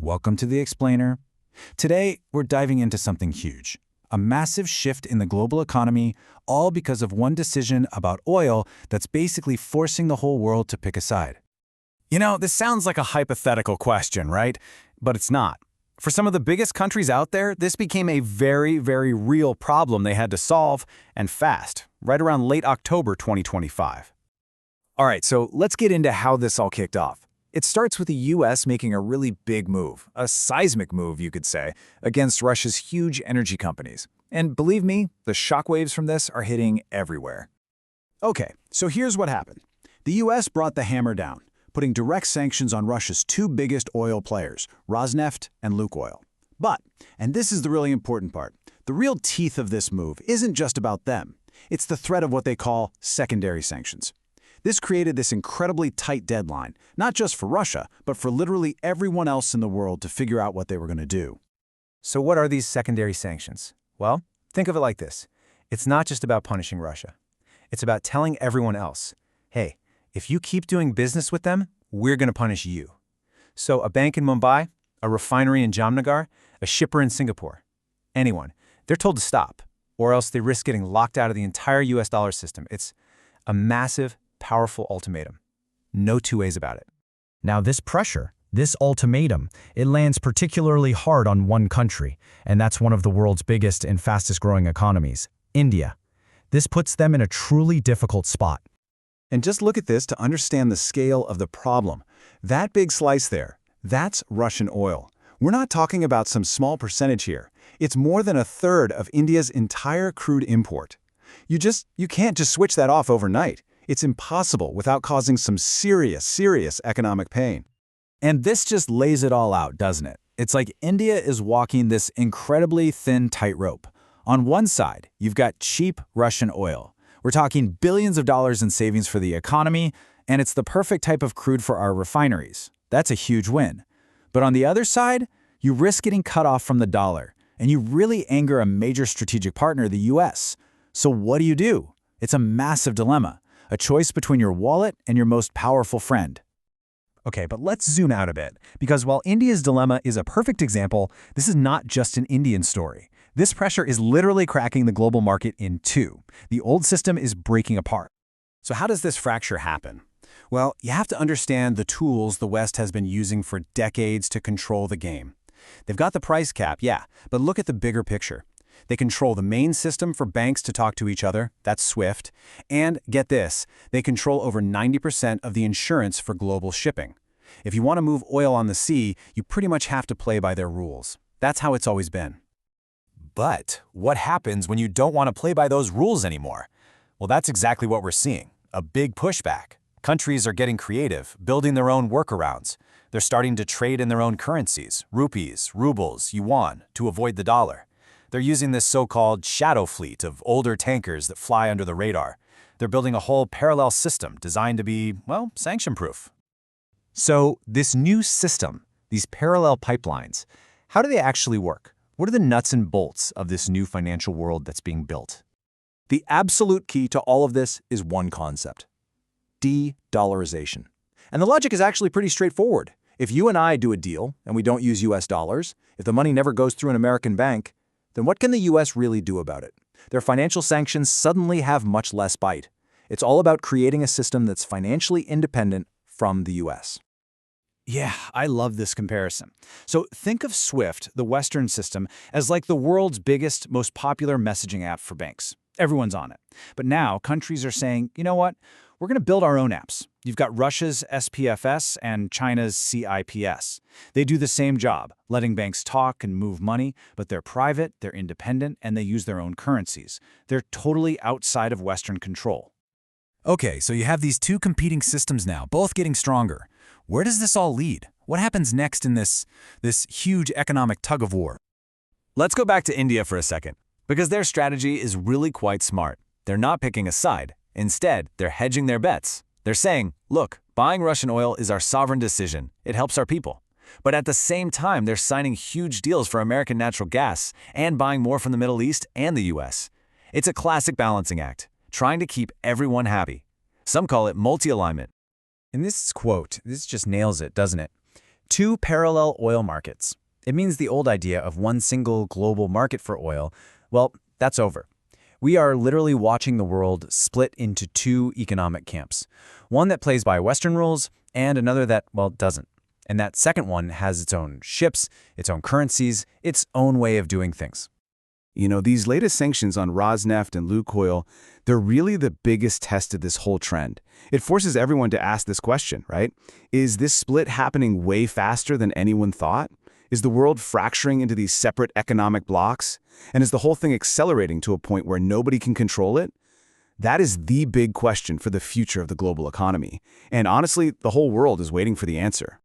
Welcome to The Explainer. Today, we're diving into something huge. A massive shift in the global economy, all because of one decision about oil that's basically forcing the whole world to pick a side. This sounds like a hypothetical question, right? But it's not. For some of the biggest countries out there, this became a very, very real problem they had to solve, and fast, right around late October 2025. All right, so let's get into how this all kicked off. It starts with the US making a really big move, a seismic move, you could say, against Russia's huge energy companies. And believe me, the shockwaves from this are hitting everywhere. Okay, so here's what happened. The US brought the hammer down, putting direct sanctions on Russia's two biggest oil players, Rosneft and Lukoil. But, and this is the really important part, the real teeth of this move isn't just about them. It's the threat of what they call secondary sanctions. This created this incredibly tight deadline, not just for Russia, but for literally everyone else in the world to figure out what they were going to do. So what are these secondary sanctions? Well, think of it like this. It's not just about punishing Russia. It's about telling everyone else, hey, if you keep doing business with them, we're going to punish you. So a bank in Mumbai, a refinery in Jamnagar, a shipper in Singapore, anyone, they're told to stop, or else they risk getting locked out of the entire US dollar system. It's a massive, powerful ultimatum. No two ways about it. Now this pressure, this ultimatum, it lands particularly hard on one country, and that's one of the world's biggest and fastest growing economies, India. This puts them in a truly difficult spot. And just look at this to understand the scale of the problem. That big slice there, that's Russian oil. We're not talking about some small percentage here. It's more than a third of India's entire crude import. You can't just switch that off overnight. It's impossible without causing some serious economic pain. And this just lays it all out, doesn't it? It's like India is walking this incredibly thin tightrope. On one side, you've got cheap Russian oil. We're talking billions of dollars in savings for the economy, and it's the perfect type of crude for our refineries. That's a huge win. But on the other side, you risk getting cut off from the dollar, and you really anger a major strategic partner, the US. So what do? It's a massive dilemma. A choice between your wallet and your most powerful friend. Okay, but let's zoom out a bit, because while India's dilemma is a perfect example, this is not just an Indian story. This pressure is literally cracking the global market in two. The old system is breaking apart. So how does this fracture happen? Well, you have to understand the tools the West has been using for decades to control the game. They've got the price cap, yeah, but look at the bigger picture. They control the main system for banks to talk to each other, that's SWIFT, and get this, they control over 90% of the insurance for global shipping. If you want to move oil on the sea, you pretty much have to play by their rules. That's how it's always been. But what happens when you don't want to play by those rules anymore? Well, that's exactly what we're seeing, a big pushback. Countries are getting creative, building their own workarounds. They're starting to trade in their own currencies, rupees, rubles, yuan, to avoid the dollar. They're using this so-called shadow fleet of older tankers that fly under the radar. They're building a whole parallel system designed to be, well, sanction-proof. So this new system, these parallel pipelines, how do they actually work? What are the nuts and bolts of this new financial world that's being built? The absolute key to all of this is one concept: de-dollarization. And the logic is actually pretty straightforward. If you and I do a deal and we don't use US dollars, if the money never goes through an American bank, then what can the US really do about it? Their financial sanctions suddenly have much less bite. It's all about creating a system that's financially independent from the US. Yeah, I love this comparison. So think of SWIFT, the Western system, as like the world's biggest, most popular messaging app for banks. Everyone's on it. But now countries are saying, you know what? We're going to build our own apps. You've got Russia's SPFS and China's CIPS. They do the same job, letting banks talk and move money, but they're private, they're independent, and they use their own currencies. They're totally outside of Western control. Okay, so you have these two competing systems now, both getting stronger. Where does this all lead? What happens next in this huge economic tug-of-war? Let's go back to India for a second, because their strategy is really quite smart. They're not picking a side. Instead, they're hedging their bets. They're saying, look, buying Russian oil is our sovereign decision. It helps our people. But at the same time, they're signing huge deals for American natural gas and buying more from the Middle East and the US. It's a classic balancing act, trying to keep everyone happy. Some call it multi-alignment. And this quote, this just nails it, doesn't it? Two parallel oil markets. It means the old idea of one single global market for oil, well, that's over. We are literally watching the world split into two economic camps. One that plays by Western rules, and another that, well, doesn't. And that second one has its own ships, its own currencies, its own way of doing things. You know, these latest sanctions on Rosneft and Lukoil, they're really the biggest test of this whole trend. It forces everyone to ask this question, right? Is this split happening way faster than anyone thought? Is the world fracturing into these separate economic blocks? And is the whole thing accelerating to a point where nobody can control it? That is the big question for the future of the global economy. And honestly, the whole world is waiting for the answer.